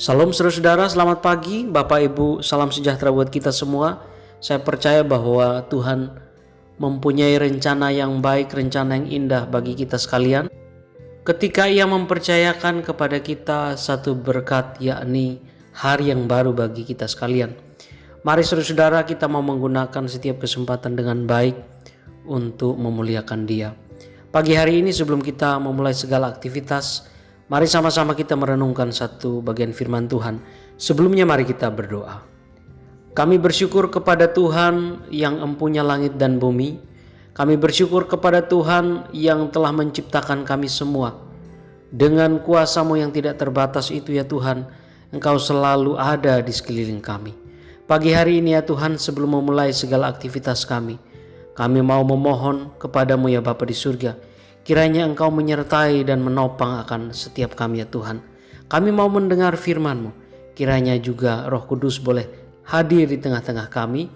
Salam saudara-saudara, selamat pagi, Bapak Ibu, salam sejahtera buat kita semua. Saya percaya bahwa Tuhan mempunyai rencana yang baik, rencana yang indah bagi kita sekalian. Ketika Ia mempercayakan kepada kita satu berkat, yakni hari yang baru bagi kita sekalian. Mari saudara-saudara, kita mau menggunakan setiap kesempatan dengan baik untuk memuliakan Dia. Pagi hari ini sebelum kita memulai segala aktivitas, mari sama-sama kita merenungkan satu bagian firman Tuhan. Sebelumnya mari kita berdoa. Kami bersyukur kepada Tuhan yang empunya langit dan bumi. Kami bersyukur kepada Tuhan yang telah menciptakan kami semua. Dengan kuasa-Mu yang tidak terbatas itu ya Tuhan, Engkau selalu ada di sekeliling kami. Pagi hari ini ya Tuhan, sebelum memulai segala aktivitas kami mau memohon kepada-Mu ya Bapa di surga. Kiranya Engkau menyertai dan menopang akan setiap kami ya Tuhan. Kami mau mendengar firman-Mu. Kiranya juga Roh Kudus boleh hadir di tengah-tengah kami.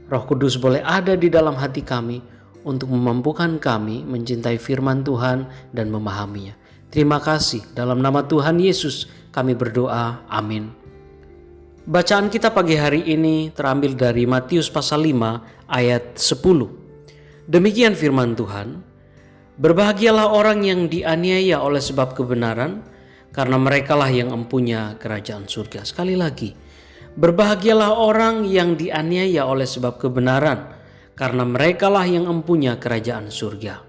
Roh Kudus boleh ada di dalam hati kami untuk memampukan kami mencintai firman Tuhan dan memahaminya. Terima kasih, dalam nama Tuhan Yesus kami berdoa, amin. Bacaan kita pagi hari ini terambil dari Matius pasal 5 ayat 10. Demikian firman Tuhan. Berbahagialah orang yang dianiaya oleh sebab kebenaran, karena merekalah yang empunya kerajaan surga. Sekali lagi, berbahagialah orang yang dianiaya oleh sebab kebenaran, karena merekalah yang empunya kerajaan surga.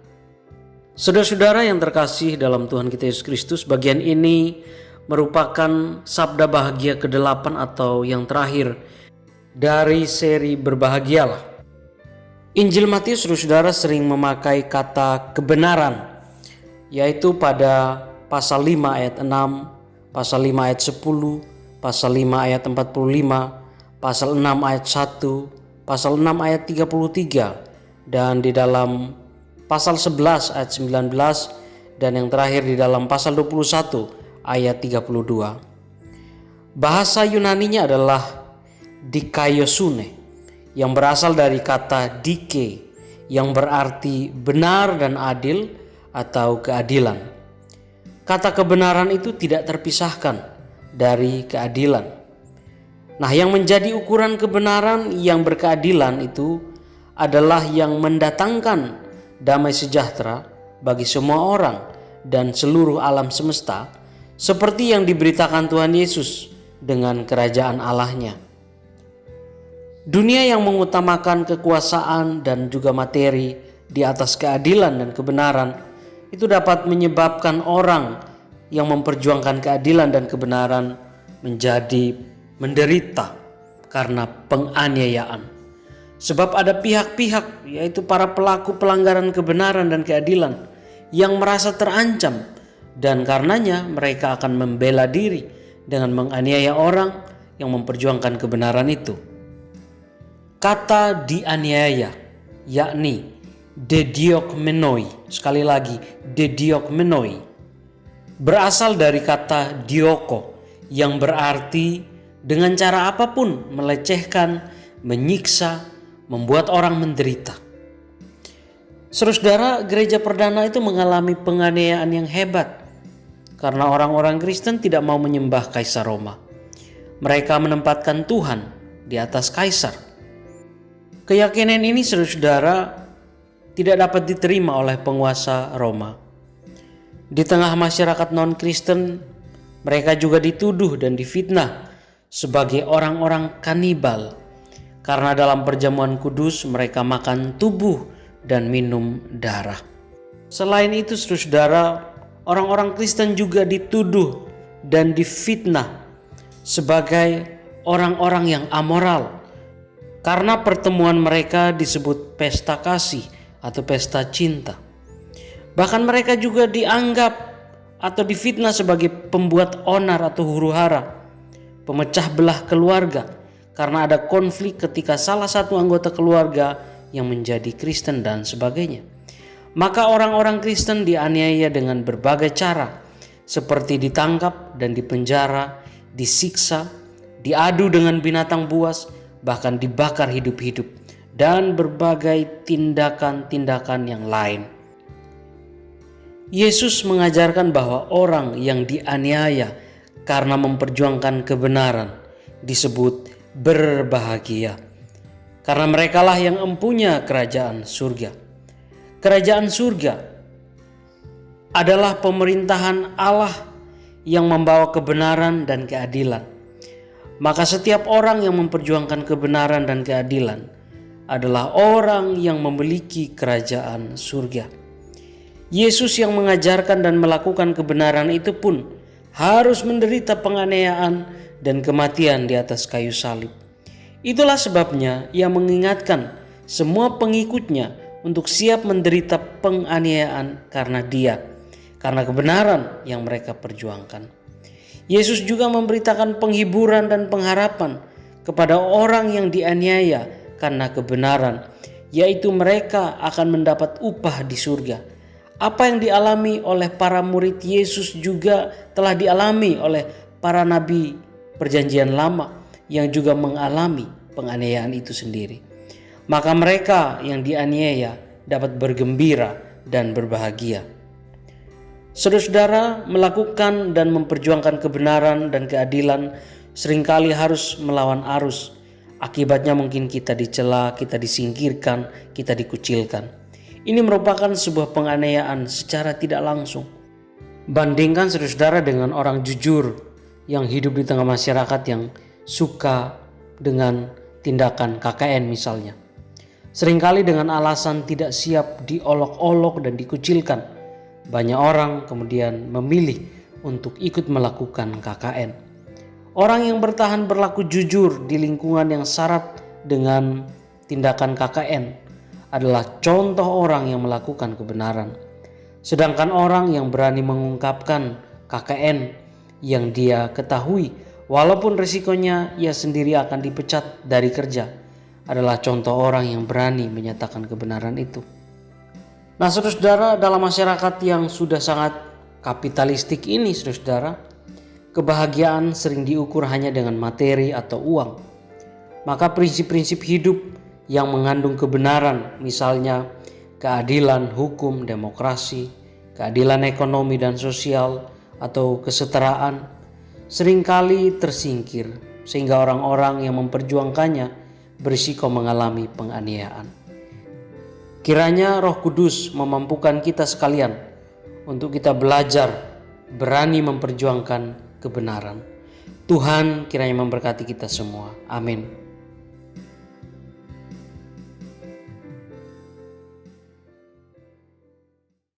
Saudara-saudara yang terkasih dalam Tuhan kita Yesus Kristus, bagian ini merupakan sabda bahagia ke-8 atau yang terakhir dari seri Berbahagialah. Injil Matius, saudara sering memakai kata kebenaran, yaitu pada pasal 5 ayat 6, pasal 5 ayat 10, pasal 5 ayat 45, pasal 6 ayat 1, pasal 6 ayat 33, dan di dalam pasal 11 ayat 19, dan yang terakhir di dalam pasal 21 ayat 32. Bahasa Yunaninya adalah dikaiosune, yang berasal dari kata dike, yang berarti benar dan adil atau keadilan. Kata kebenaran itu tidak terpisahkan dari keadilan. Nah, yang menjadi ukuran kebenaran yang berkeadilan itu adalah yang mendatangkan damai sejahtera bagi semua orang dan seluruh alam semesta, seperti yang diberitakan Tuhan Yesus dengan kerajaan Allahnya. Dunia yang mengutamakan kekuasaan dan juga materi di atas keadilan dan kebenaran itu dapat menyebabkan orang yang memperjuangkan keadilan dan kebenaran menjadi menderita karena penganiayaan. Sebab ada pihak-pihak, yaitu para pelaku pelanggaran kebenaran dan keadilan, yang merasa terancam, dan karenanya mereka akan membela diri dengan menganiaya orang yang memperjuangkan kebenaran itu. Kata dianiaya, yakni dediokmenoi, sekali lagi dediokmenoi, berasal dari kata dioko, yang berarti dengan cara apapun melecehkan, menyiksa, membuat orang menderita. Saudara, gereja perdana itu mengalami penganiayaan yang hebat karena orang-orang Kristen tidak mau menyembah Kaisar Roma. Mereka menempatkan Tuhan di atas Kaisar. Keyakinan ini, saudara, tidak dapat diterima oleh penguasa Roma. Di tengah masyarakat non-Kristen, mereka juga dituduh dan difitnah sebagai orang-orang kanibal, karena dalam perjamuan kudus mereka makan tubuh dan minum darah. Selain itu, saudara, orang-orang Kristen juga dituduh dan difitnah sebagai orang-orang yang amoral, karena pertemuan mereka disebut pesta kasih atau pesta cinta. Bahkan mereka juga dianggap atau difitnah sebagai pembuat onar atau huru-hara, pemecah belah keluarga, karena ada konflik ketika salah satu anggota keluarga yang menjadi Kristen dan sebagainya. Maka orang-orang Kristen dianiaya dengan berbagai cara, seperti ditangkap dan dipenjara, disiksa, diadu dengan binatang buas, bahkan dibakar hidup-hidup, dan berbagai tindakan-tindakan yang lain. Yesus mengajarkan bahwa orang yang dianiaya karena memperjuangkan kebenaran disebut berbahagia. Karena merekalah yang empunya kerajaan surga. Kerajaan surga adalah pemerintahan Allah yang membawa kebenaran dan keadilan. Maka setiap orang yang memperjuangkan kebenaran dan keadilan adalah orang yang memiliki kerajaan surga. Yesus yang mengajarkan dan melakukan kebenaran itu pun harus menderita penganiayaan dan kematian di atas kayu salib. Itulah sebabnya ia mengingatkan semua pengikutnya untuk siap menderita penganiayaan karena kebenaran yang mereka perjuangkan. Yesus juga memberitakan penghiburan dan pengharapan kepada orang yang dianiaya karena kebenaran, yaitu mereka akan mendapat upah di surga. Apa yang dialami oleh para murid Yesus juga telah dialami oleh para nabi Perjanjian Lama yang juga mengalami penganiayaan itu sendiri. Maka mereka yang dianiaya dapat bergembira dan berbahagia. Saudara-saudara, melakukan dan memperjuangkan kebenaran dan keadilan seringkali harus melawan arus. Akibatnya mungkin kita dicela, kita disingkirkan, kita dikucilkan. Ini merupakan sebuah penganiayaan secara tidak langsung. Bandingkan saudara-saudara dengan orang jujur yang hidup di tengah masyarakat yang suka dengan tindakan KKN misalnya. Seringkali dengan alasan tidak siap diolok-olok dan dikucilkan, banyak orang kemudian memilih untuk ikut melakukan KKN. Orang yang bertahan berlaku jujur di lingkungan yang syarat dengan tindakan KKN adalah contoh orang yang melakukan kebenaran. Sedangkan orang yang berani mengungkapkan KKN yang dia ketahui walaupun risikonya ia sendiri akan dipecat dari kerja adalah contoh orang yang berani menyatakan kebenaran itu. Nah, saudara-saudara, dalam masyarakat yang sudah sangat kapitalistik ini, saudara-saudara, kebahagiaan sering diukur hanya dengan materi atau uang. Maka prinsip-prinsip hidup yang mengandung kebenaran, misalnya keadilan, hukum, demokrasi, keadilan ekonomi dan sosial, atau kesetaraan, seringkali tersingkir sehingga orang-orang yang memperjuangkannya berisiko mengalami penganiayaan. Kiranya Roh Kudus memampukan kita sekalian untuk kita belajar berani memperjuangkan kebenaran. Tuhan kiranya memberkati kita semua. Amin.